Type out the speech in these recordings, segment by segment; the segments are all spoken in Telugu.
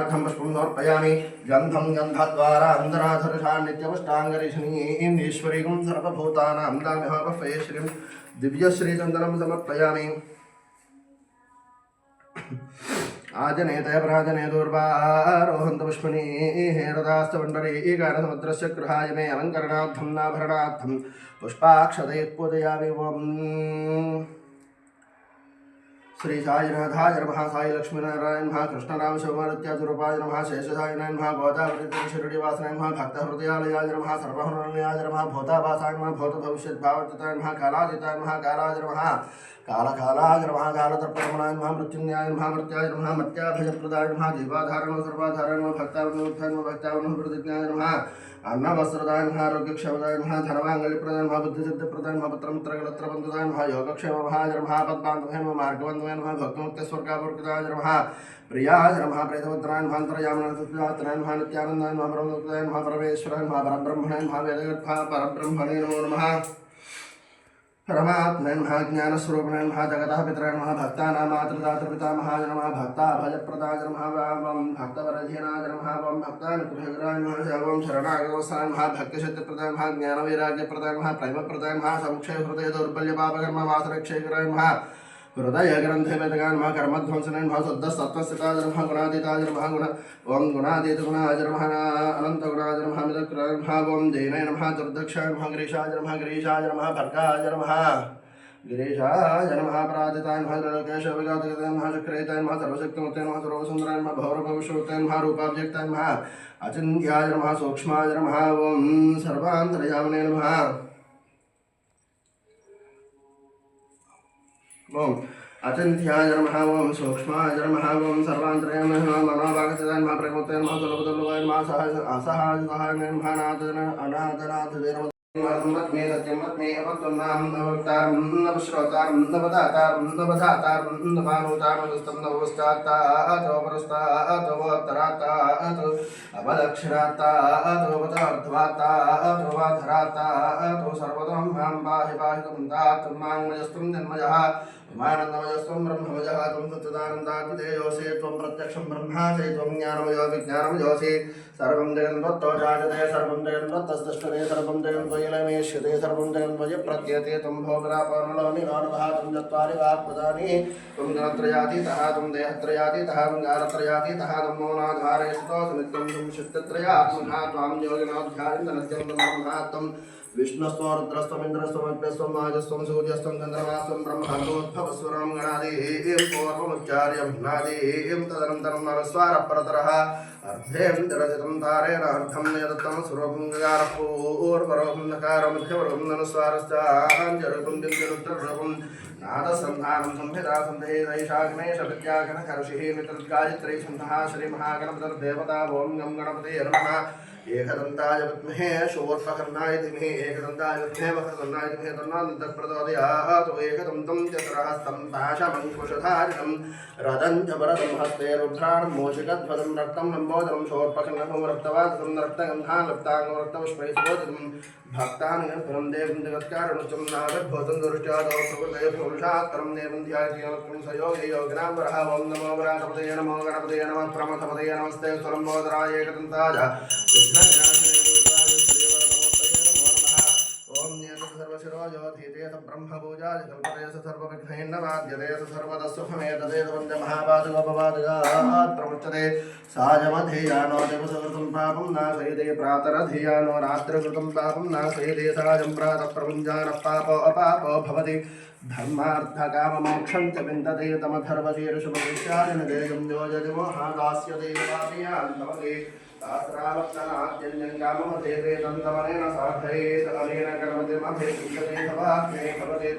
पुष्पं समर्पयामि गन्धं गन्धद्वारा अन्तराधरषा नित्यमष्टाङ्गरीशनीश्वरीं सर्वभूतानां दामिहापफये श्रीं दिव्यश्रीचन्दनं समर्पयामि आजनेतय प्राजने दूर्वारोहन्त पुष्पनी हेरदास्तवण्डरीकारसमुद्रस्य गृहाय मे अलङ्करणार्थं नाभरणार्थं पुष्पाक्षतैः पूजयामि ॐ श्री साईनाथाय नमः साई लक्ष्मीनारायण नमः कृष्णराम शिवमारुत्यादिरूपाय नमः शेषसायिनाय नमः गोदावरी शिरडिवासनाय नमः भक्तहृदयालयाय नमः सर्वहृदयाय नमः भूतावासाय नमः भूतभविष्यद्भावर्तिताय नमः कालादिताय नमः कालाय नमः कालकालाय नमः कालतर्पणमनाय नमः मृत्युंजयाय नमः मर्त्याय नमः मर्त्याभयप्रदाय नमः जीवाधारण सर्वाधारण नमः भक्तावनोत्थाय नमः भक्तावनप्रतिज्ञाय नमः अन्नवस्त्रदाय नमः आरोग्यक्षमदाय नमः धनवांगल्यप्रदाय नमः बुद्धिसिद्धिप्रदाय नमः पुत्रमित्रकलत्रबन्धुदाय नमः योगक्षेमभाय नमः पद्मान्तभय नमः मार्गबन्धुवे नमः भक्तमुक्तस्वर्गापूर्वदाय नमः प्रियाय नमः प्रेतवत्राय नमः अन्तर्यामनाय नमः नित्यानन्दाय नमः ब्रह्मोदयाय नमः परमेश्वराय नमः परब्रह्मणे नमः वेदगर्भाय परब्रह्मणे नमो नमः परमात्मने नमः ज्ञानस्वरूपिणे नमः जगतः पितराय नमः भक्तानां मातृदातृपितामहाय नमः भक्ताभयप्रदाय नमः भक्तवरधीनाय नमः भक्तानुग्रहकराय नमः शरणागतवत्साय नमः भक्तिशक्तिप्रदाय नमः ज्ञानवैराग्यप्रदाय नमः प्रेमप्रदाय नमः संक्षय हृदय दौर्बल्यपापकर्मवासरक्षयकराय नमः हृदय ग्रंथे वेदगान नमः कर्मध्वंसनाय नमः शुद्धसत्त्वस्थिताय नमः गुणातीताय नमः ओम गुणातीत गुणाय नमः अनंत गुणाय नमः मिदक्राय नमः ओम जैनाय नमः दुर्दक्षाय नमः गिरीशाय नमः भर्गाय नमः गिरीशाय नमः पराजिताय नमः लोकेशविघातकृताय नमः चक्रेताय नमः सर्वशक्तिमते नमः सर्वसुन्दराय नमः भौरभविष्यवताय नमः रूपाब्जेक्ताय नमः अचिन्त्याय नमः सूक्ष्माय नमः ओम सर्वान्तर्यामिने नमः ओम अचिन्त्याय नमः ओम सूक्ष्माय नमः ओम सर्वान्तर्यामिने नमः मनोभागताय नमः प्रकृते नमः सुलभदुर्लभाय नमः असहाय नमः अनाथनाथ मे सत्यमत्मे अपत्वन्नां नवतारं नवश्रोतारं नवदातारं नवधातारं नवानुतारं नवस्तात्तातोपरस्तातोपतरात्तातो अवदक्षिणात्तातोपतार्धवात्तातोवाधरात्तातो सर्वतों मां पाहि पाहि त्वं तात्वं माङ्मयस्त्वं जन्मजः उमानन्दमयस्त्वं ब्रह्ममजः त्वं सच्चिदानन्दात्मदेयोऽसि त्वं प्रत्यक्षं ब्रह्मासि त्वं ज्ञानमयो विज्ञानमयोऽसि सर्वं जगन्त्वत्तो जायते सर्वं जगन्त्वत्तस्तष्टते सर्वं जगन्त्वयिलमेष्यते सर्वं जगन्त्वयि प्रत्ययते त्वं भोगरापर्णलोनिरानुभातं चत्वारि वाक्पदानि त्वं जनत्रयातीतः त्वं देहत्रयातीतः त्वं कालत्रयातीतः त्वं मौनाधारे स्थितोऽसि नित्यं त्वं शुद्धत्रयात्मनः त्वां योगिनोऽध्यायन्तनत्यं ब्रह्मा त्वं विष्णुस्त्वं रुद्रस्त्वं इन्द्रस्त्वं अग्निस्त्वं वायुस्त्वं सूर्यस्त्वं चन्द्रमास्त्वं ब्रह्माण्डोद्भवस्वरं गणादिं पूर्वमुच्चार्य भिन्नादिं तदनन्तरं नमस्वारपरतरः अर्धें जलजितं तारेण अर्धं नियततं स्वरूपं गगारः पूर्वरूपं नकारं मध्यवरूपं नमस्वारश्चाञ्जरूपं दिव्यरुद्ररूपं नादसन्धानं संहिता सन्देहैषाग्नेशविद्यागणकर्षिः मित्रगायत्री छन्दः श्रीमहागणपतिर्देवता ॐ गं गणपतये नमः एकदन्ताय विद्महे शूर्पकर्णाय धीमहि एकदन्ताय विद्महे वक्रतुण्डाय धीमहि तन्नो प्रचोदयात् एकदन्तं चतुरहस्तं पाशमङ्कुशधारिणं रदं च वरदं हस्ते रुद्राणं मूषिकध्वजं रक्तं लम्बोदरं शूर्पकर्णकं रक्तवादं रक्तगन्धां लप्ताङ्गं रक्तपुष्पैः भक्तानुग्रहं देवं जगत्कारणं नागद्भूतं दुष्टादौ प्रकृतये पुरुषात्तरं देवं ध्यायति सयोगे योगिनां वरः ॐ नमो गणपतये नमः प्रमथपतये नमस्ते स्वलम्बोदराय एकदन्ताय ओम नियंत्रण सर्वशिरोजोधीते ब्रह्मपूजाय कल्पते सर्वविघ्नैर्नवाद्यते सर्वदस्सुखमेतदे वन्दमहापादगोपपादगात् प्रमुच्यते सायमधियानो दिवसकृतं पापं नाशयते प्रातरधियानो रात्रिकृतं पापं नाशयते सायं प्रातः प्रमुञ्जानः पापो अपापो भवति धर्मार्थकाममोक्षं च विन्दते तमथर्वशीर्षुभविष्यादिन देयं योजति मोहादास्य देवादियान्तमते शास्त्रावत्तनाद्यञ्जङ्गाममधेते तन्तमनेन साधयेत् अनेन कर्मतिमभे भवते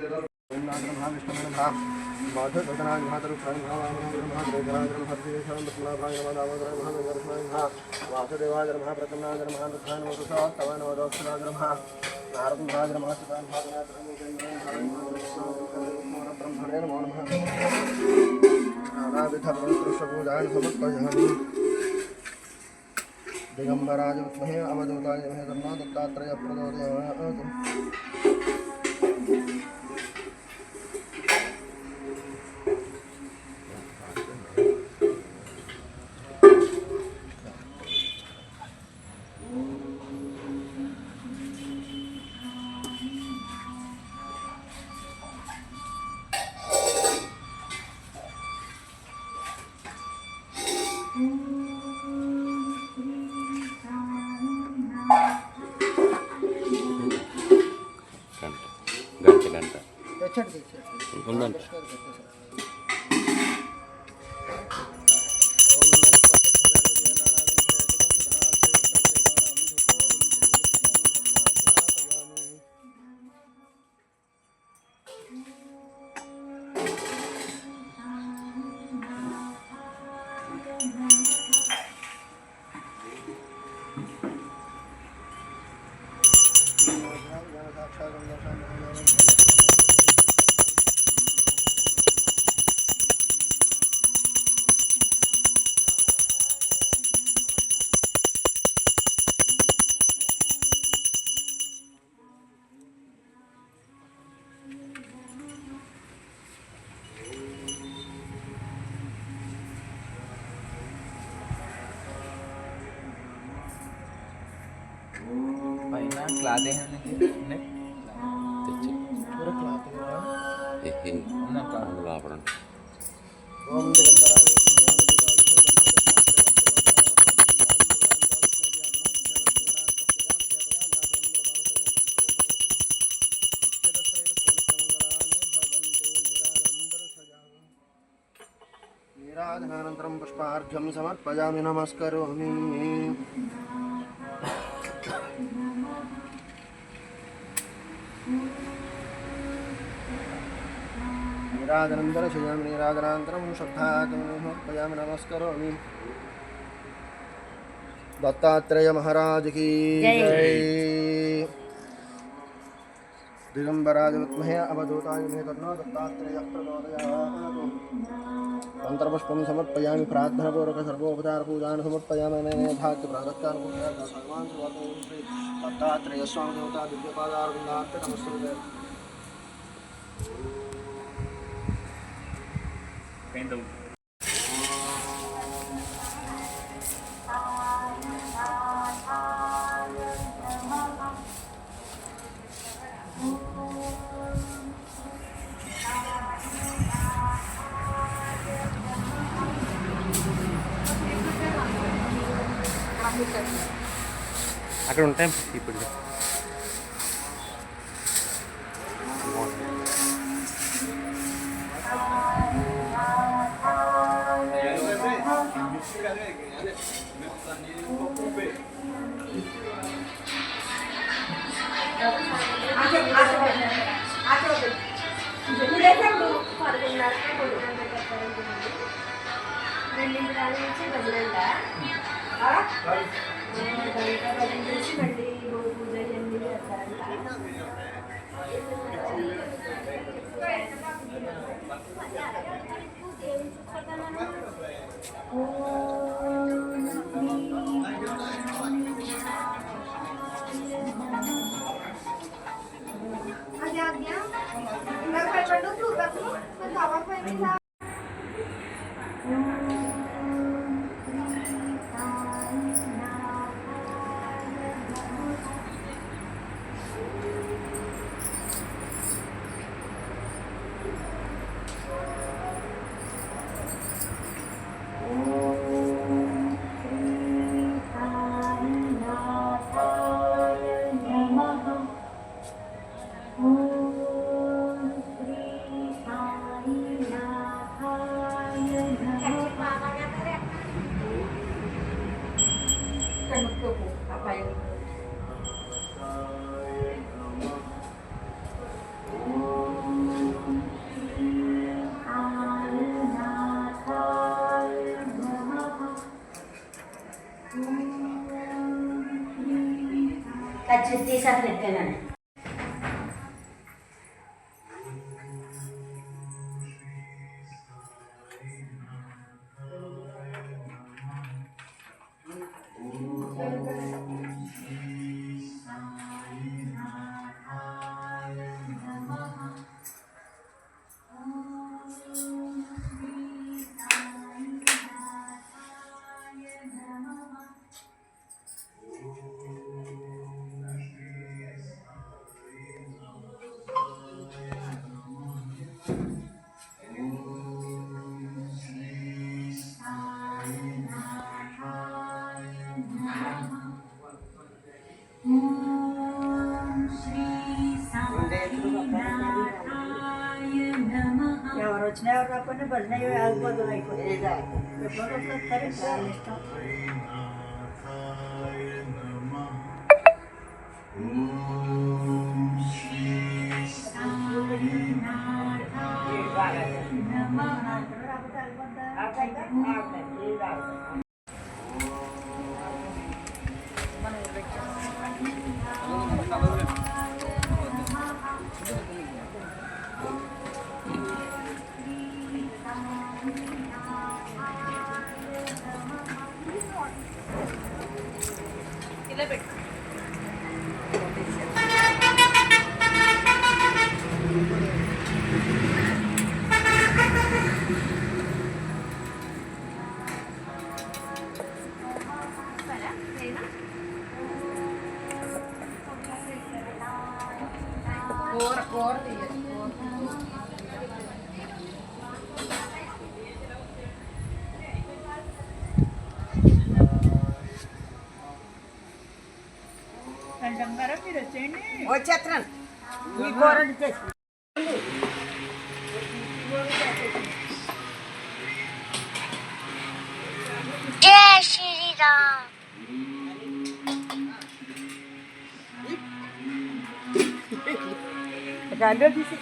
दिगंबराज विद्महे अवधूताय धीमहि तन्नो दत्तात्रेयः प्रचोदयात्। ఉందండి. పైన క్లాత్ తెచ్చి అందులో ఆపడం. ఓం దిగంబరాయ నీరాజనానంతరం పుష్పార్ఘ్యం సమర్పయామి నమస్కరోమి. నీరాజనందరశయామి నీరాజనానంతరం శ్రద్ధాగమనమర్పయామి నమస్కరోమి. దత్తాత్రేయ మహారాజ్ కీ జై. दिगंबराज विद्महे अवधूताय धीमहि तन्नो दत्तात्रेयः प्रचोदयात्. मंत्रपुष्पं समर्पयामि प्रार्थनापूर्वक सर्वोपचार पूजान समर्पयामि. नैवेद्यात् प्रातःकालपूजात् भगवान् श्री दत्तात्रेय स्वामी देवता दिव्यपादारविन्दात् नमस्ते. అక్కడ ఉంటాయి ఇప్పుడు. పచ్చి తీసాక ఎత్తాను. ఎవరు వచ్చినా ఎవరు రాకుండా భజన ఆగిపోతుంది అయిపోతుంది. ఎప్పుడు వస్తారు ఇష్టం. వచ్చేస్తున్నాను. ఈ కూర చేసి జై శ్రీరామ్. తీసి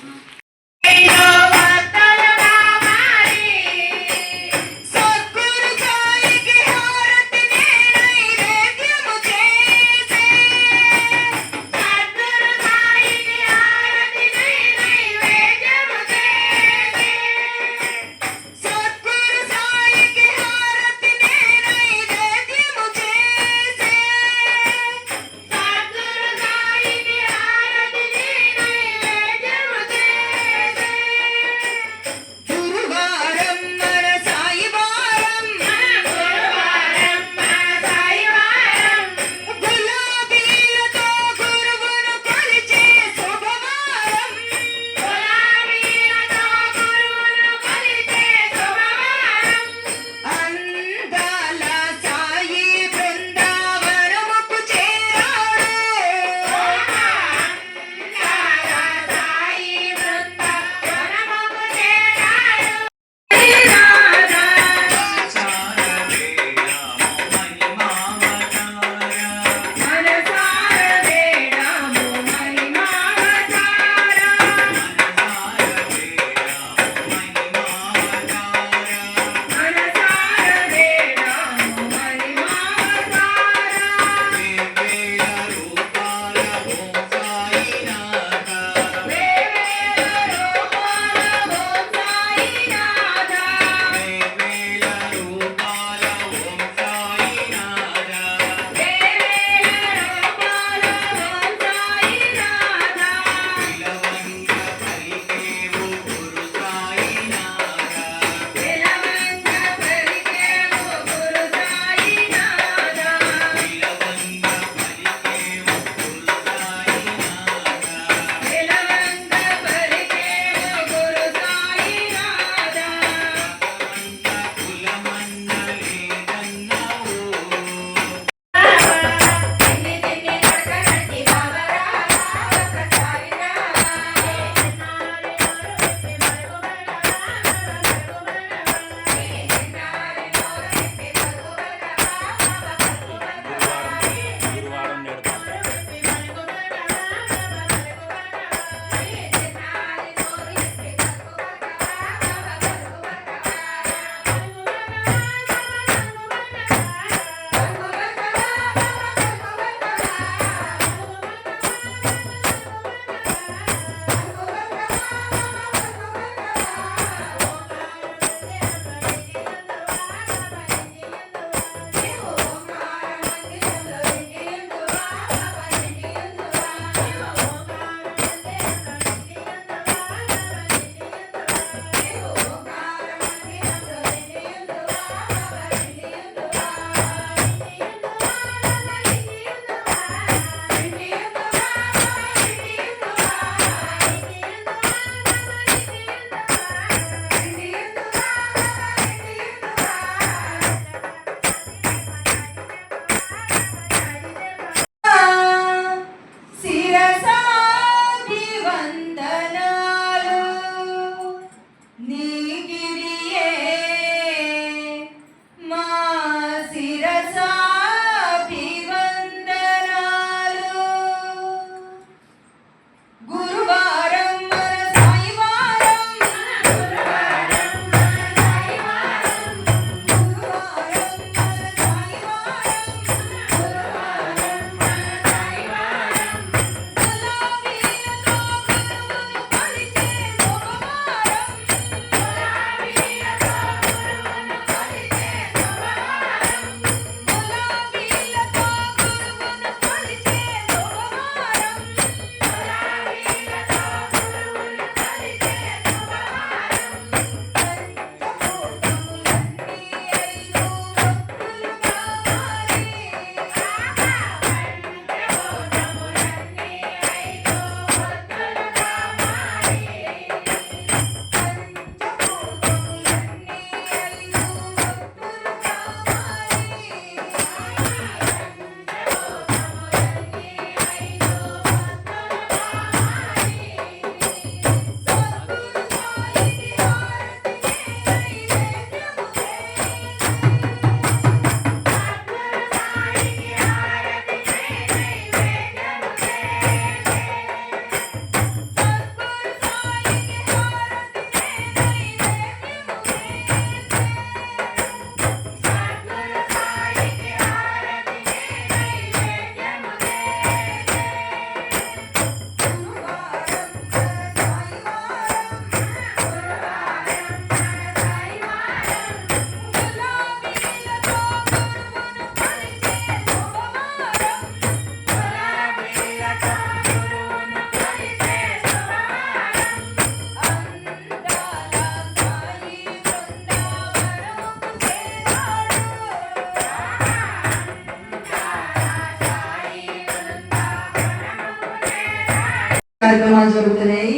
కార్యక్రమాలు జరుగుతున్నాయి.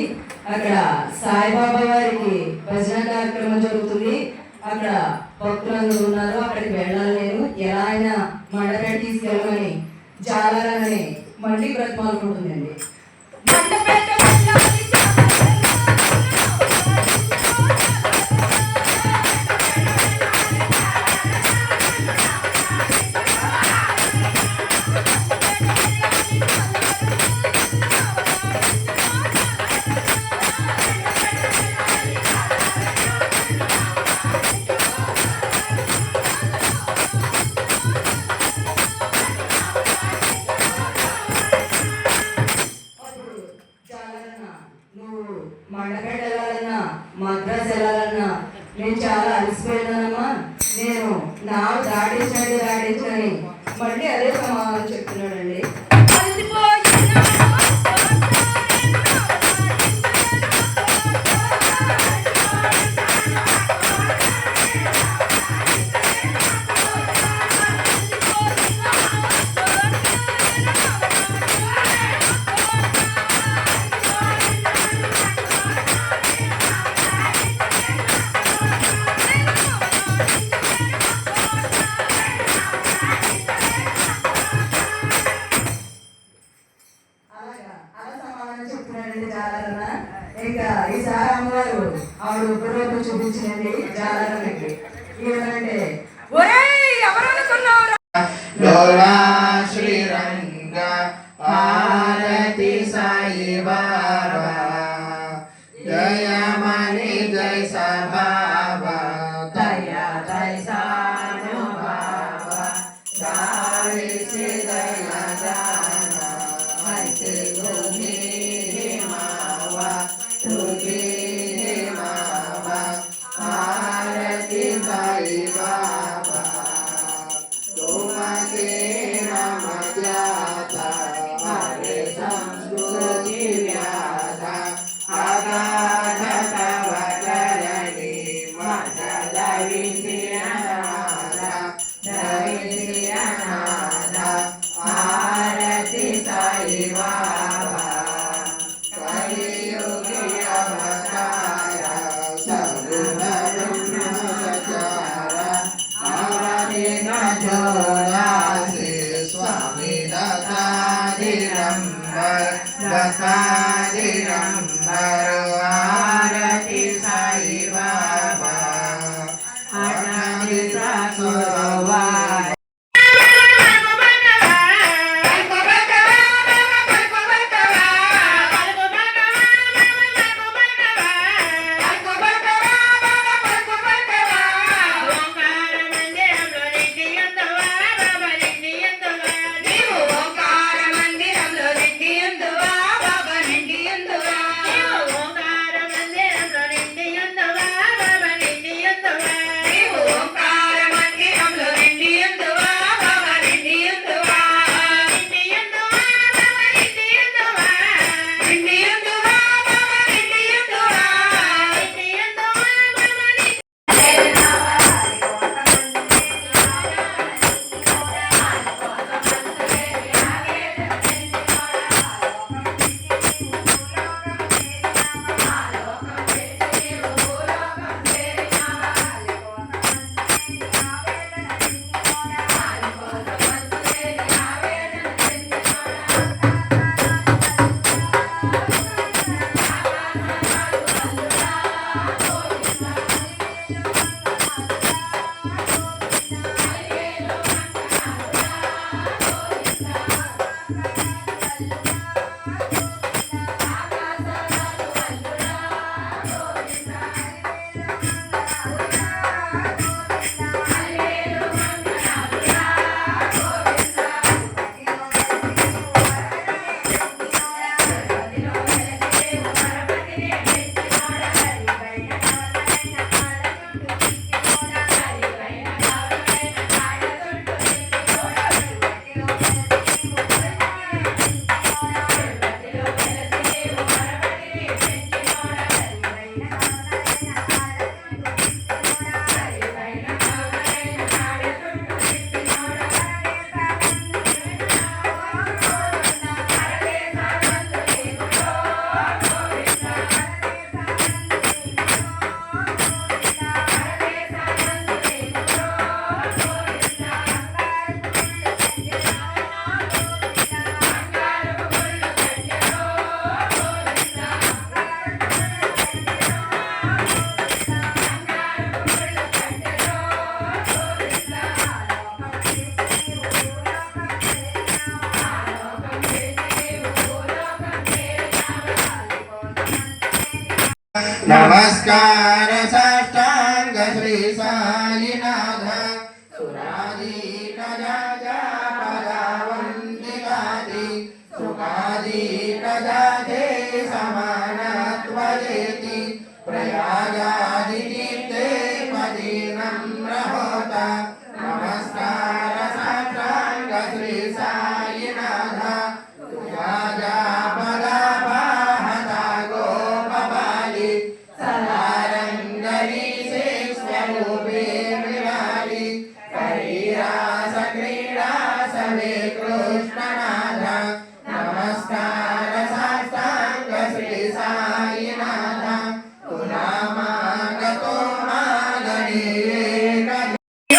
అక్కడ సాయిబాబా వారికి భజన కార్యక్రమం జరుగుతుంది. అక్కడ భక్తులందరూ ఉన్నారు. అక్కడికి వెళ్ళాలి. నేను ఎలా అయినా మండపేట తీసుకెళ్ళమని జాలారని మళ్ళీ బ్రతిమాలుకుంటుందండి. నువ్వు మండపేట వెళ్ళాలన్నా మద్రాసు వెళ్ళాలన్నా నేను చాలా అలసిపోయినానమ్మా. నేను నా దాటించని మళ్ళీ అదే సమాధానం చెప్తున్నాడండి. ఇంకా ఈసారి అమ్మగారు ఆవిడ ఉపయోగం చూపించినది జాలకి ఏమంటే శ్రీరంగ హారతి సాయి బాబా జయమణి జయ సభాబా దయా దయ సాను బాబా దారి శ్రీ దయా దానా హైతే గోని మావా తుగి మావా హారతి సాయి బాబా తుమకే నమ ధ్యాతా హరే సంస్కృతి వ్యాధా అగాధ తవ కరణి మదల విషయనాథ దైశ్యనాథ హారతి సాయి బాబా కలియుగి అవతార సర్వరుణ సచార ఆరాధిక జోరాసి స్వామి దత్తాదిరంబర్ ఆరతి సాయి బాబా అనాది సరోవా ఓంకార మందిరంలో నిండి नमस्कार साष्टांग श्री साईनाथ सुरादीक जाजा पदावन्दिकादि सुखादीक जाजे समानत्वजेति प्रयागादितीर्थे पदीनं रहोता नमस्कार साष्टांग श्री साईनाथ सुराजा पदाभाहता गोपबाली सदारंगरी से स्वरूपे विराली करीरास क्रीडा सवे कृष्णनाथ नमस्कार साष्टांग श्री साईनाथ तुलामागतो मागणीरेक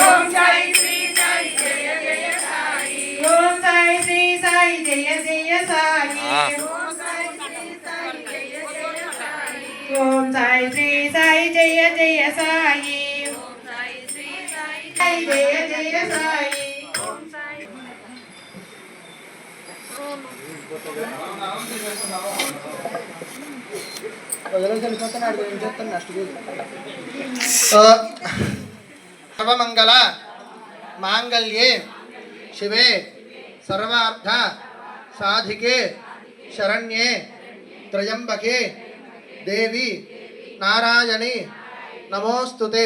ओम साई श्री साई जय जय साई ओम साई श्री साई जय जय साई ओम साई श्री साई जय जय साई ओम साई श्री साई जय जय साई ओम साई श्री साई जय जय साई ओम साई सर्वमंगल मांगल्ये शिवे सर्वार्थ साधिके शरण्ये त्र्यंबके देवी नारायणी नमोस्तुते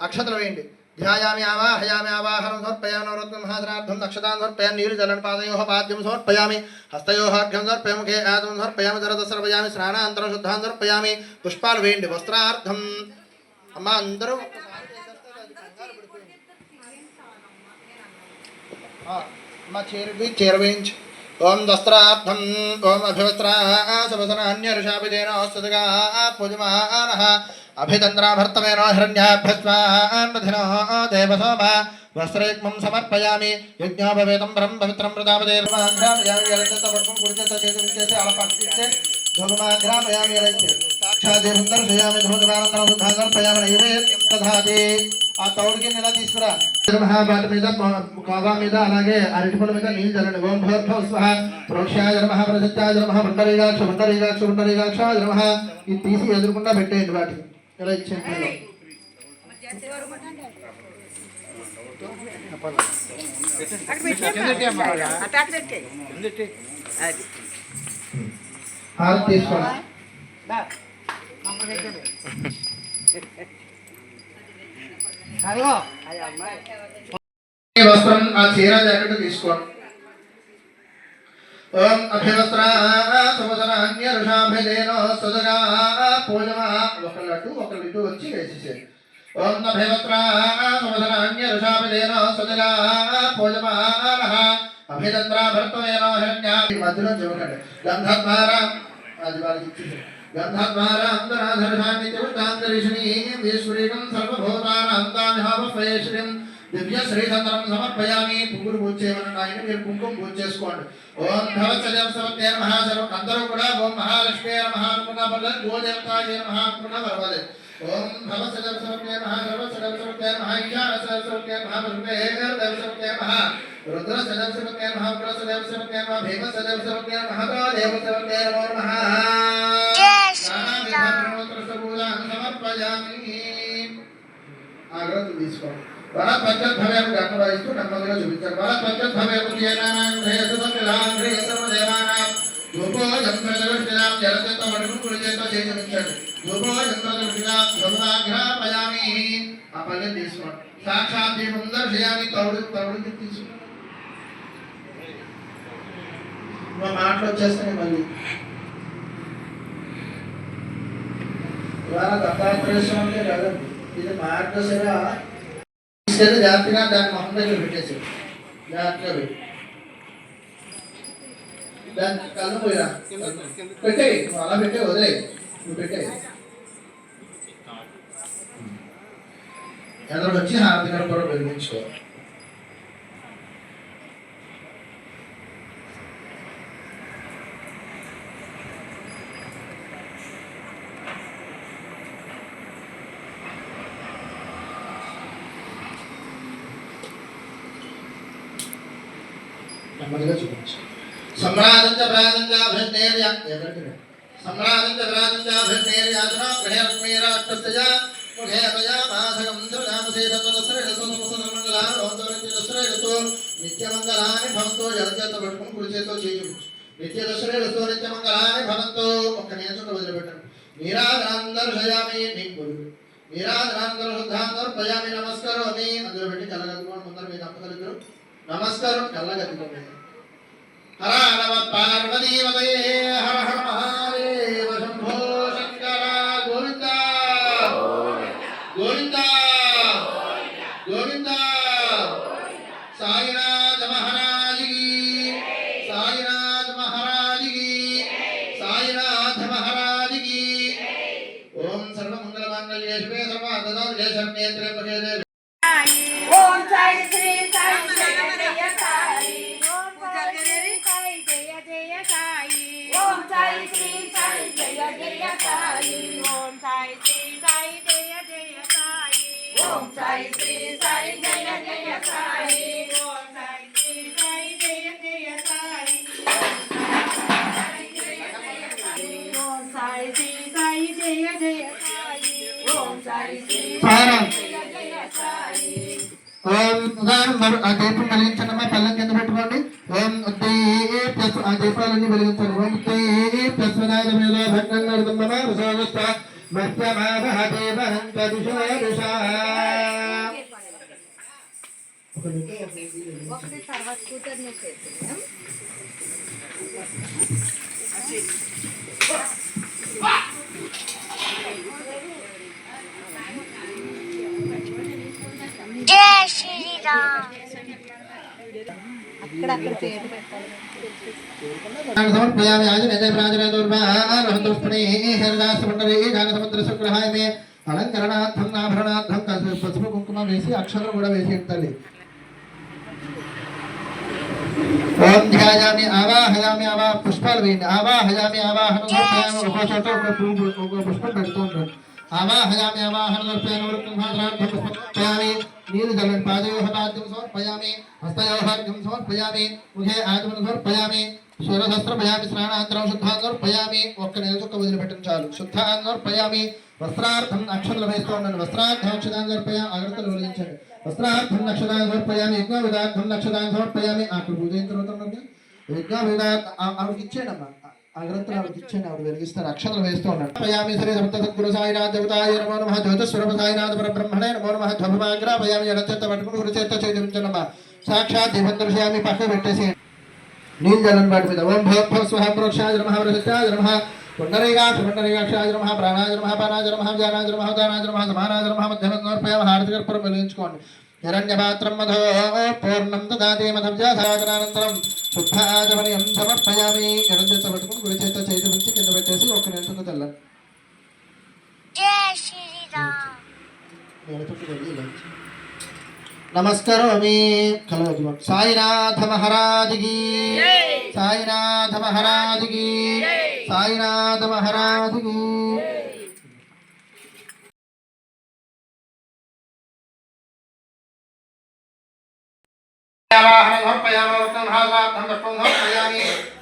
अक्षतल वेंडी ध्यायामि आवाहयामि आवाहनं समर्पयामि नवरत्न महाधनार्थं नक्षतां समर्पयामि नीलजलं पादयोः पाद्यं समर्पयामि हस्तयोः अर्घ्यं समर्पयामि मुखे आदं समर्पयामि धरतं समर्पयामि स्नानानन्तरं शुद्धां समर्पयामि पुष्पाल वेंडी वस्त्रार्थं अम्म अंदरू चेरवेंच ओम दस्त्रार्थम ओम अभिवस्त्राः सबसनान्यर्षाभिदेन औस्तदगा पूजमानः अभितन्द्रा भर्तमेन हिरण्याभ्यस्वान्नधिनो देवसोमा वस्त्रैक्मं समर्पयामि यज्ञोपवेतं परं पवित्रं प्रतापदेवमाघ्रामयामि यलचतवर्गं कुरुचतचेतविचेते अलपक्तिचे धूममाघ्रामयामि यलचे साक्षादेवन्दर्शयामि धूमदानन्तरं शुद्धां समर्पयामि नैवेद्यं दधाति ఆ తౌడికి నెల తీసుకురా మహాబాట మీద కావా మీద అలాగే అరటిపళ్ళ మీద నీళ్ళు చల్లండి ఓం భూర్భువ స్వః ప్రోక్షాయ నమః ప్రసత్యాయ నమః పుండరీకాక్ష పుండరీకాక్ష పుండరీకాక్షాయ నమః ఇది తీసి ఎదురుకుండా పెట్టేయండి వాటికి ఇలా ఇచ్చేయండి హారతి తీసుకోండి वस्त्रम आ चीरा जैकेट తీసుకోండి ओम अभिवस्त्रा समसनान्य ऋषाभिदेनो सदगा पूजमा ఒకళ్ళటు ఒకళ్ళిటు వచ్చి వేసేసేయండి ओम अभिवस्त्रा समसनान्य ऋषाभिदेनो सदगा पूजमानः अभिदन्द्रा भर्तमेनो हिरण्या మధ్యలో చూడండి గంధద్వారా అది వాళ్ళకి ఇచ్చేసేయండి गंधद्वारा अंतराधर्षामि चौतांतरिष्णीं ईश्वरीकं सर्वभूतानां तामिहावफयश्रीं दिव्य श्रीधरं समर्पयामि पुंगुरु పూజ చేయమని ఆయన మీరు కుంకుమ పూజ చేసుకోండి ఓం భవత్సదేవ సవతే నమః సర్వ అందరూ కూడా ఓం మహాలక్ష్మీ నమః అనుకున్నప్పుడు గోదేవతాయ నమః అనుకున్న వరవదే ఓం భవత్సదేవ సవతే నమః సర్వసదేవ సవతే నమః ఈశానసదేవ సవతే నమః బ్రహ్మేదేవ సవతే నమః रुद्रसदेव सवते नमः उग्रसदेव सवते नमः भीमसदेव सवते नमः महादेव सवते नमो नमः సమర్పయామి ఆగ్రహం తీసుకోండి వరపంచద్భవేమ గణవాయిస్తూ నెమ్మదిగా చూపించారు వరపంచద్భవేమ సర్వదేవానాం ధూపో జంప్రదృష్టినాం జలచేత వడుకు కుడి చేత చేయించండి ధూపో జంప్రదృష్టినాం ధూమాఘ్రాపయామి ఆ పల్లెని తీసుకోండి సాక్షాత్ దీపం దర్శయామి తౌడుకి తీసుకోండి మా మాటలు వచ్చేస్తాయి మళ్ళీ ఇవాళ దత్తాత్రేయం అంటే కదండి ఇది మార్గశిర తీసుకెళ్ళి జాగ్రత్తగా దాని మొహం దగ్గర పెట్టేసి జాగ్రత్తగా పెట్టి దాని కళ్ళు పోయిరా పెట్టే అలా పెట్టే వదిలే నువ్వు పెట్టే ఎదురు వచ్చి హారతి కూడా వెలిగించుకో నెమ్మదిగా చూపించు సమ్రాజంచ ప్రాజంచ భృతేర్య ఎవరికి सम्राजं च विराजं च भृष्णेर्याजना गृहेरश्मेराष्टस्य मुखे तया माधकं दुर्गामसे तत्त्वदस्रेणसुमसुमङ्गलानि भवन्तु नित्यमङ्गलानि भवन्तु जलजतवट्कं कुरुचेतो चेयु नित्यदस्रेणसु नित्यमङ्गलानि भवन्तु ఒక్కనేసు వదిలిపెట్టండి నీరాజనం దర్శయామి నింపుడు నీరాజనం దర్శుద్ధాం దర్పయామి నమస్కరోమి అందులో పెట్టి కళ్ళగట్టుకోండి ముందర మీ దంపతులు నమస్కారం కళ్ళగట్టుకోండి హర నమ పార్వతీవతయే హర హర మహాదేవ శంభో శంకర గోవింద గోవింద గోవింద సాయినాథ మహారాజ్ కి సాయినాథ మహారాజ్ కి సాయినాథ మహారాజ్ కి ఓం సర్వమంగళమాంగళ్యే శివే సర్వార్థసాధకే శరణ్యే త్ర్యంబకే దేవి ఓం సాయి శ్రీ సాయి జయ జయ సాయి ఓం సాయి జయ జయ సాయి ఓం సాయి శ్రీ సాయి జయ జయ సాయి ఓం సాయి శ్రీ సాయి జయ జయ సాయి ఓం సాయి శ్రీ సాయి జయ జయ సాయి ఓం సాయి శ్రీ సాయి జయ జయ సాయి ఓం సాయి శ్రీ సాయి జయ జయ సాయి ఓం సాయి శ్రీ సాయి జయ జయ సాయి ఓం ఉదాహరణ ఆ దీపం వెలిగించండి పళ్ళం కింద పెట్టుకోండి ఓం ప్లస్ ఆ దీపాలన్నీ వెలిగించండి ఓం ప్లస్ వినాయక భక్తం ఒకటి తర్వాత కూతుర్ని చేస్తున్నాం जय श्री राम। అక్కడక్కడ పేరు పెట్టాలి సమర్పయామి ఆజనేయ ప్రాజనేదుర్వాహంతుష్పణే హరిదాసమండలే గానసముద్రసుగ్రహాయ మే అలంకరణార్థం ఆభరణార్థం పసుపు కుంకుమ వేసి అక్షరం కూడా వేసి తల్లి ఓం ధ్యాయామి ఆవాహయామి పుష్పాలు వేయండి ఆవాహయామి ఆవాహన ఒక చోట ఒక పుష్పం పెడుతూ ఉంటాడు ఆవాహయామి ఆవాహన సమర్పయామి నీరు జలం పాదయోహ పాద్యం సమర్పయామి హస్తయోహార్ఘ్యం సమర్పయామి ముఖే ఆగమన సమర్పయామి శూరశస్త్రపయామి స్నానాంతరం శుద్ధాంగం సమర్పయామి ఒక్క నెల చుక్క వదిలిపెట్టండి చాలు శుద్ధాంగం సమర్పయామి వస్త్రార్థం అక్షతలు వేస్తూ ఉండండి వస్త్రార్థం అక్షతాంగం సమర్పయామి అగ్రతలు వెలిగించండి వస్త్రార్థం నక్షతాంగం సమర్పయామి యజ్ఞ విధార్థం నక్షతాంగం సమర్పయామి అక్కడ పూజ అయిన తర్వాత యజ్ఞ విధార్థ ఆవిడకి ఇచ్చేయడమ్మా అగ్రతలు ఆవిడకి ఇచ్చేయండి ఆవిడ వెలిగిస్తారు అక్షతలు వేస్తూ ఉండండి పయామి శ్రీ సమర్థ సద్గురు సాయినాథ దేవతాయ నమో నమః జ్యోతిస్వరూప సాయినాథ పరబ్రహ్మణే నమో నమః ధ్వమాగ్రాపయామి ఎడచేత పట్టుకుని గురు చేత చేయించనమ్మా సాక్షాత్ దీపం దర్శయామి పక్కకు పెట్టేసి నీల్ జలం వాటి మీద ఓం భోత్భవ స్వహ ప్రోక్షాయ నమః వరసిద్ధాయ నమః పుండరీకాక్షాయ నమః ప్రాణాయ నమః పానాయ నమః జ్ఞానాయ నమః దానాయ నమః సమానాయ నమః మధ్యమోర్పయామ హారతి కర్పూరం వెలిగించుకోండి హిరణ్యపాత్రం మధో పూర్ణం దదాతి మధవ్యాసాగరానంతరం శుద్ధాజమనియం సమర్పయామి ఎడం చేత పట్టుకుని గురి చేత చేతి ఉంచి కింద పెట్టేసి ఒక నిమిషం తెల్లండి जय श्री राम। నమస్కరోమి కలవదు సాయినాథ మహారాజ్ కి సాయినాథ మహారాజ్ కి సాయినాథ మహారాజ్ కి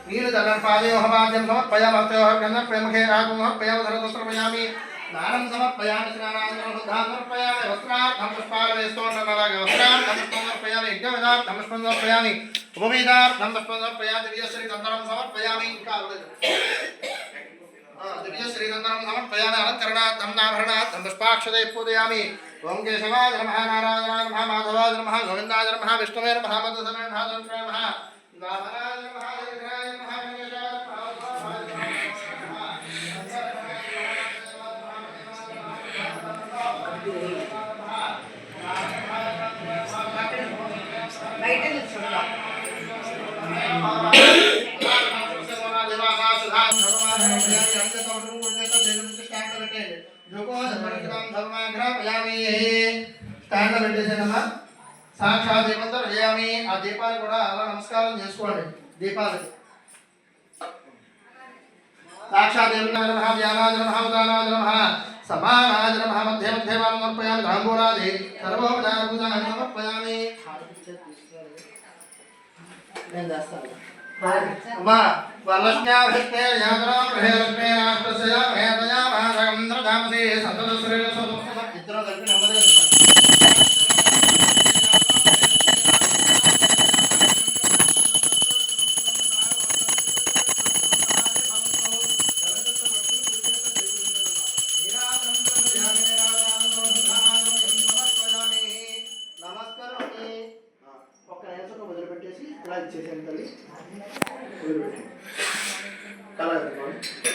నీరు జలం పాదయోహ పాద్యం సమర్పయామి హస్తయోహ ప్రేమఖే ఆగం సమర్పయామి ధరదస్త్రపయామి దానం సమర్పయామి స్నానానంతరం శుద్ధాం సమర్పయామి వస్త్రార్థం పుష్పాలు వేస్తూ ఉన్నాను అలాగే వస్త్రార్థం పుష్పం సమర్పయామి యజ్ఞవిధార్థం పుష్పం సమర్పయామి ఉపవీతార్థం పుష్పం సమర్పయామి దివ్యశ్రీ దంతరం సమర్పయామి ఇంకా దివ్యశ్రీ దంతరం సమర్పయామి అలంకరణార్థం ఆభరణార్థం పుష్పాక్షతే పూజయామి ఓం కేశవాయ నమః నారాయణాయ నమః మాధవాయ నమః గోవిందాయ నమః విష్ణువే నమః మధుసూదనాయ నమః దుర్గాయ నమః వామనాయ నమః విగ్రహాయ నమః గణేశాయ బయట నిల్చుంటాం స్టాండ్ పెట్టేసానమ్మా సాక్షాత్ దీపంతో చేయాలి ఆ దీపాలు కూడా అలా నమస్కారం చేసుకోండి దీపాలు సాక్షాత్ నమః ధ్యానాయ నమః ఉదానాయ నమః సమానాయ నమః మధ్య మధ్య సమర్పయామి తాంబూలాది సర్వోపచార పూజాన్ని సమర్పయామి నేను చేస్తాను अम्मा वल्लस्याभिष्टे यात्रा प्रहेलक्ष्मे राष्ट्रस्य मेधया महागंद्रधामसे संततश्रेय स्वदुःख इत्र दर्पि नमदे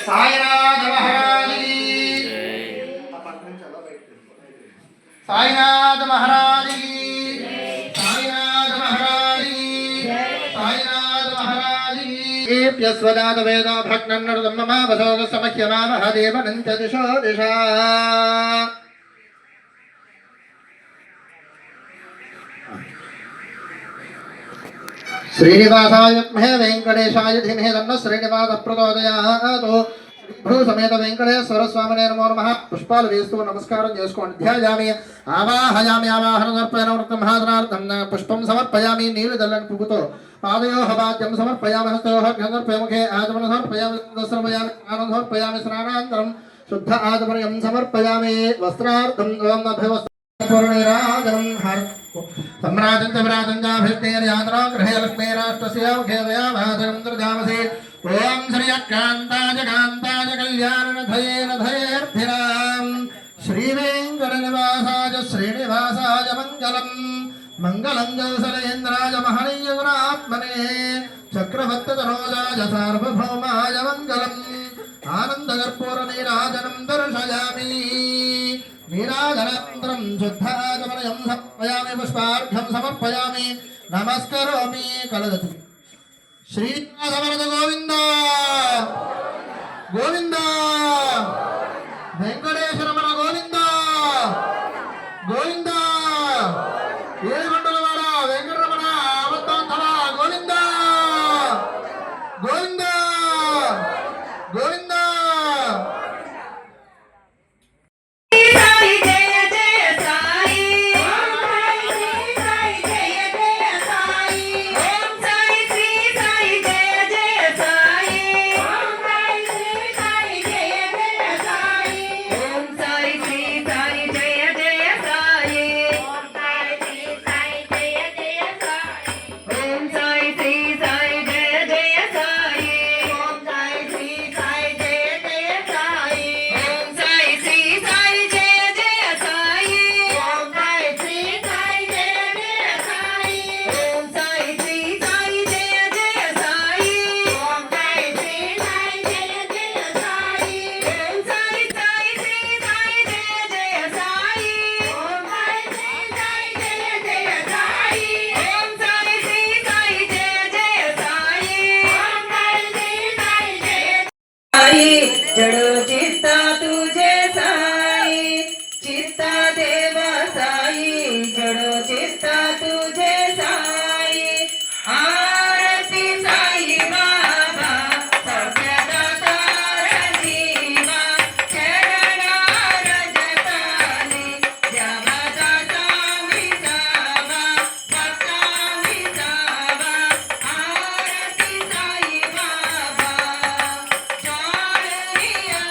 साईनाथ महाराज की साईनाथ महाराज की साईनाथ महाराज की साईनाथ महाराज की एप्यस्वदात वेद भक्नन्नर्दम्मा वसोद समह्यमा महादेव नंच दिशो दिशा श्रीनिवासाय विद्महे वेंकटेशाय धीमहि तन्नः श्रीनिवासः प्रचोदयात् भू समेत वेंकटेश्वर स्वामिने नमो नमः पुष्पाలు వేస్తూ నమస్కారం చేసుకోండి ధ్యాయామి ఆవాహయామి ఆవాహన సమర్పయామి వృత్తమహాదనార్థం పుష్పం సమర్పయామి నీలు దల్లని పువ్వుతో పాదయోః వాద్యం సమర్పయామి హస్తయోః గంధర్పయ ముఖే ఆచమన సమర్పయామి సమర్పయామి ఆనంద సమర్పయామి స్నానానంతరం శుద్ధ ఆచమనం సమర్పయామి వస్త్రార్థం ఓం అభయవస్త్ర पूर्णिराजनं हर सम्राजं च व्राजं च अभिष्टेर्यात्रा गृहे लक्ष्मी राष्ट्रस्य मुखेवया भाजनन्द्रजामसे ॐ श्रियकान्ताय कान्ताय कल्याणनधये नधयेऽर्थिराम् श्रीवेङ्कटनिवासाय श्रीनिवासाय मङ्गलम् मङ्गलं कौसलेन्द्राय महनीयगुणात्मने चक्रवर्ततनोजाय सार्वभौमाय मङ्गलम् आनन्दकर्पूरनीराजनं दर्शयामि नीराजनानन्तरं शुद्धागमनयं समर्पयामि पुष्पार्घ्यं समर्पयामि नमस्करोमि कलदतु श्रीनाथवरद गोविन्द गोविन्द वेंकटेश्वरमण गोविन्द गोविन्द ఏడుగొండలవాడ వెంకటరమణ అవతాంతల గోవింద గోవింద గోవింద जड़ो चित्ता तुझे साई चित्ता देवा साई जड़ो चित्ता तुझे साई आरती साई बाबा सत्यदाता जीवा चरणा रजतानी जगदा स्वामी सावा भक्तामी सावा आरती साई बाबा जोड़िया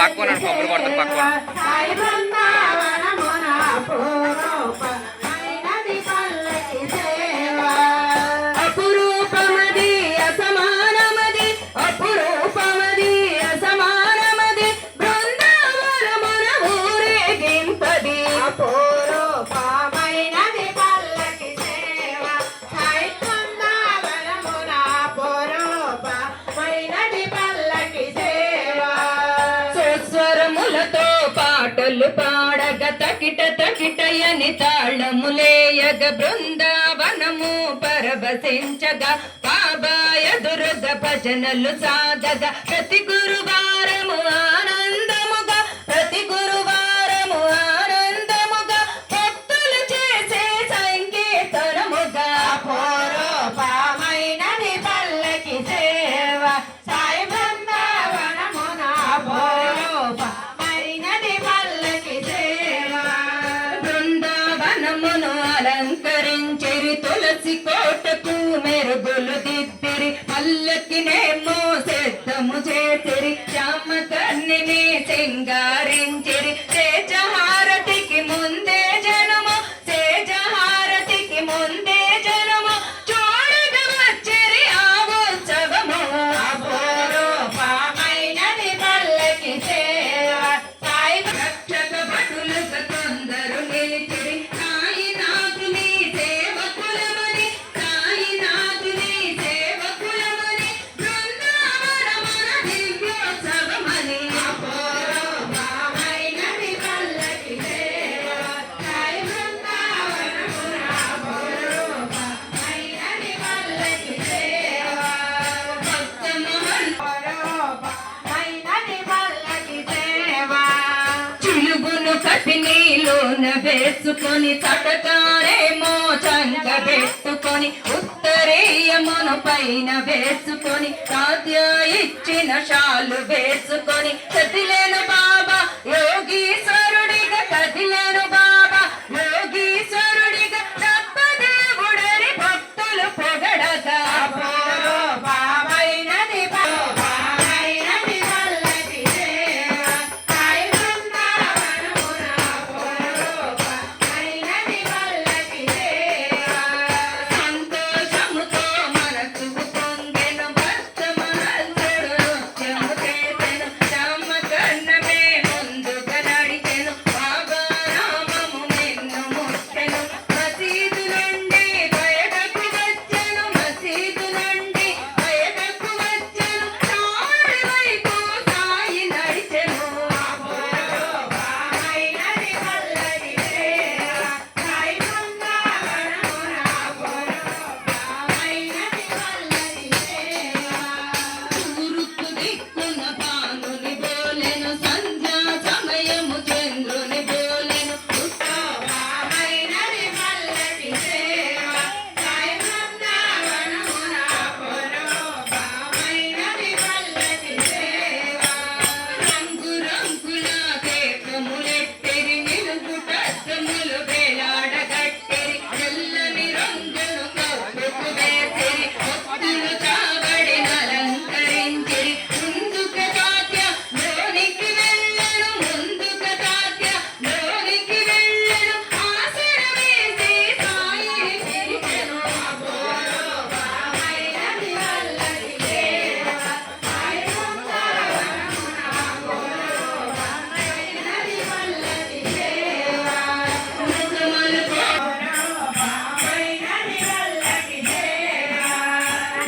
పక్కన కొబ్బరి కొడతారు పక్కన సాయి బృందావనమున అపురూపమైనది పల్లకి సేవ. అపురూపమది అసమానమది అపురూపమది అసమానమది బృందావనమున ఊరేగింపది అపురూపమైనది పల్లకి సేవ. సాయి బృందావనమున అపురూపమైనది పల్లకి సేవ. సుస్వరములతో పాటలు పాడగ తకిట తకిటయని తాళములేయగ బృందావనము పరవశించగా బాబాయ దుర్గ భజనలు సాగగా ప్రతి గురువారము ఆనందముగా ప్రతి గురువారము ఆనందముగా భక్తులు చేసే సంకీర్తనముగా అపురూపమైనది పల్లకి సేవ. సాయి బృందావనమున అపురూపమైనది పల్లకి సేవ. బృందావనమును అలంకరించిరి తులసి కోటకు మెరుగులు దిద్దిరి పల్లకినేమో సిద్ధము చేసిరి శ్యామకర్ణిని సింగారించిరి సేజహారతికి ముందే జనము సేజహారతికి ముందే జనము చూడగ వచ్చిరి ఆ ఉత్సవము అపురూపమైనది పల్లకి సేవ. సాయి రక్షక భటులుగా కొందరు నిలిచిరి సాయినాథుని సేవకులమని సాయినాథుని సేవకులమని బృందావనమున దివ్యోత్సవమని అపురూపమైనది పల్లకి సేవ. సాయి బృందావనమున అపురూపమైనది పల్లకి సేవ. అపురూపమైనది పల్లకి సేవ. చిలుగును కపి నీలోన వేసుకొని చటకారేమో చంక పెట్టుకొని ఉత్తరీయమును పైన వేసుకొని సాధ్య ఇచ్చిన షాలు వేసుకొని కదిలేను బాబా యోగీశ్వరుడిగా కదిలేను బాబా యోగీశ్వరుడిగా తప్పదేవుడని భక్తులు పొగడగా అపురూపమైనది పల్లకి సేవ. సాయి బృందావనమున అపురూపమైనది పల్లకి సేవ. సంతోషముతో మనసు పొంగెను భక్తమహంతుడు నృత్యము చేసెను శ్యామకర్ణమే ముందుగా నడిచెను బాబా నామము నిన్ను ముట్టెను మసీదు నుండి బయటకు వచ్చెను మసీదు నుండి బయటకు వచ్చెను తాడి వైపు సాయి నడిచెను అపురూపమైనది పల్లకి సేవ. సాయి బృందావనమున అపురూపమైనది పల్లకి సేవ. తూర్పు దిక్కున భానుని బోలెను సంధ్యా సమయము చంద్రుని బోలెను అపురూపమైనది పల్లకి సేవ. సాయి బృందావనమున అపురూపమైనది పల్లకి సేవ. రంగు రంగుల దీపములెట్టిరి నిలుగుటద్దములు వేలాడగట్టిరి తెల్లని రంగును కప్పుకు వేసిరి భక్తులు చావడిని అలంకరించిరి ముందుకు తాత్య లోనికి వెళ్ళెను ముందుకు తాత్య లోనికి వెళ్ళెను ఆసనం వేసి సాయిని పిలిచెను అపురూపమైనది పల్లకి సేవ. సాయి బృందావనమున అపురూపమైనది పల్లకి సేవ. ముఖములు అపురూపమైనది పల్లకి సేవ.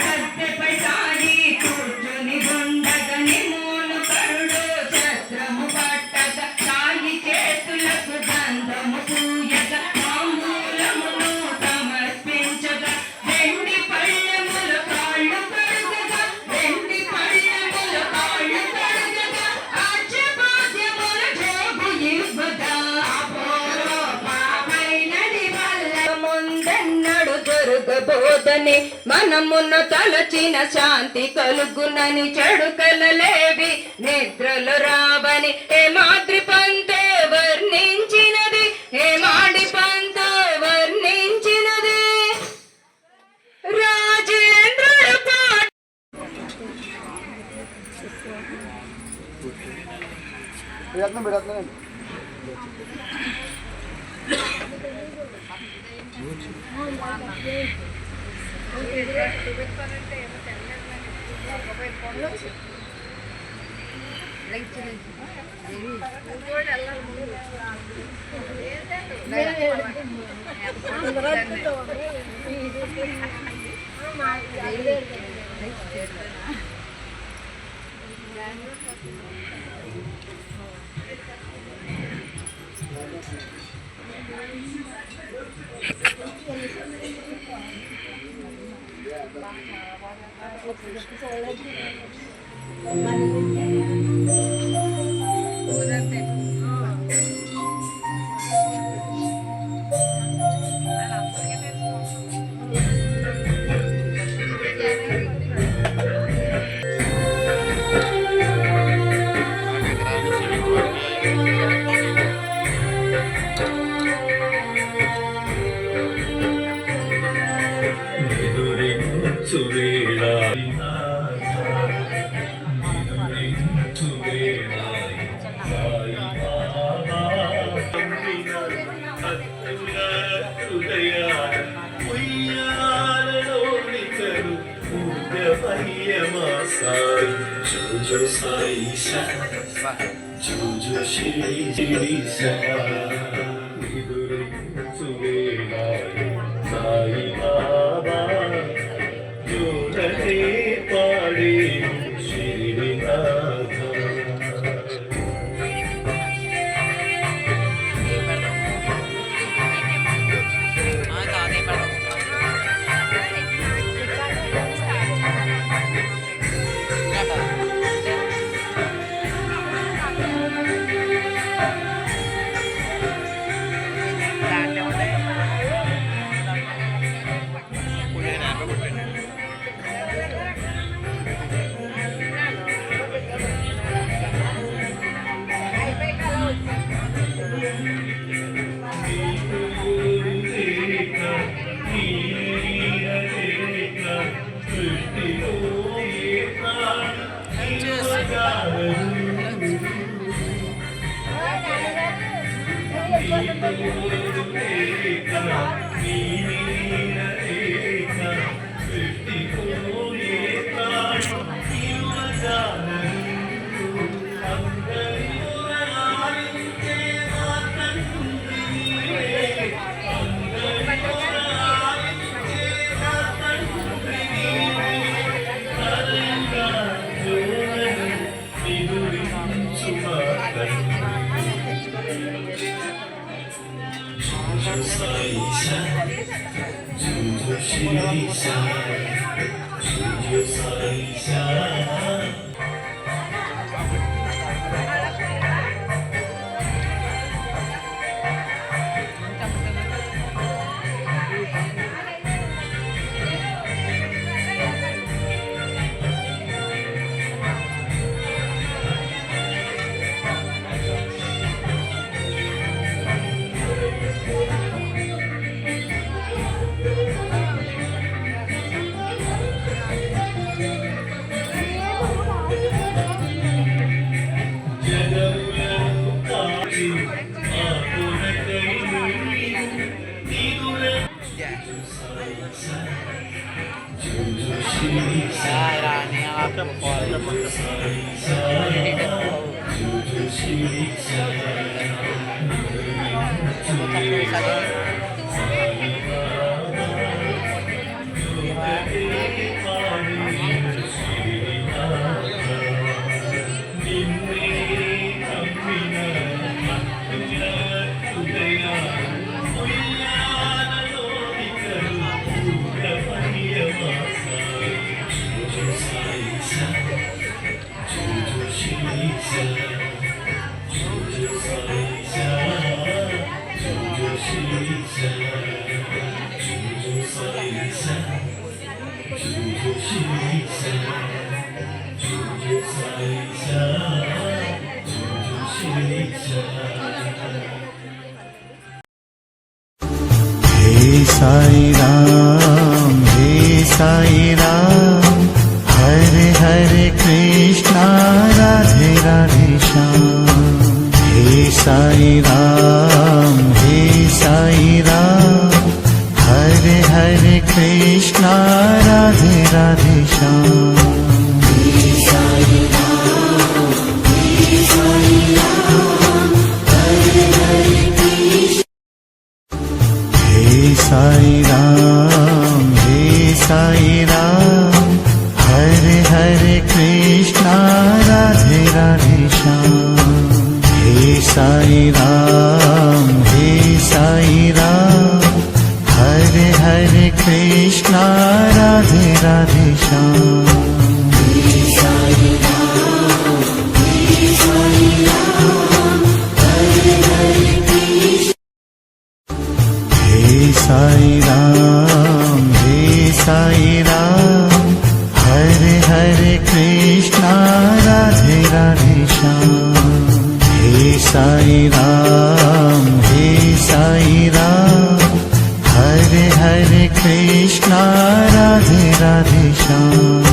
గద్దెపై సాగి కూర్చుని ఉండగ నిమూలు కరుడు ఛత్రము పట్టక సాయి చేతులకు గంధము పూయక తాంబూలమును సమర్పించగా వెండి పళ్ళెములు కాళ్ళు కడుగగా వెండి పళ్ళెములు కాళ్ళు కడుగగా ఆర్చపాద్యముల జోగు ఇవ్వగా అపురూపమైనది పల్లకి ముందెన్నడు దొరకబోదని మనమును తలచిన శాంతి కలుగునని చెడు కలలేవి నిద్రలు రావని ఏ మాద్రి పంతో వర్ణించినది ఏ మాడి పంతో వర్ణించినది రాజేంద్రుడు పాట साई राम हरे हरे कृष्णा राम राधे राधे श्याम। हे साई राम हरे हरे कृष्णा राधे राधे श्याम। हे साई राम हरे हरे कृष्णा हे साई राम हरे हरे कृष्णा राधे राधे श्याम। हे साई राम हरे हरे कृष्णा राधे राधे श्याम। हे साई राम हरे हरे कृष्णा हे साई राम हरे हरे कृष्णा राधे राधे श्याम। हे साई राम हरे हरे कृष्णा राधे राधे श्याम।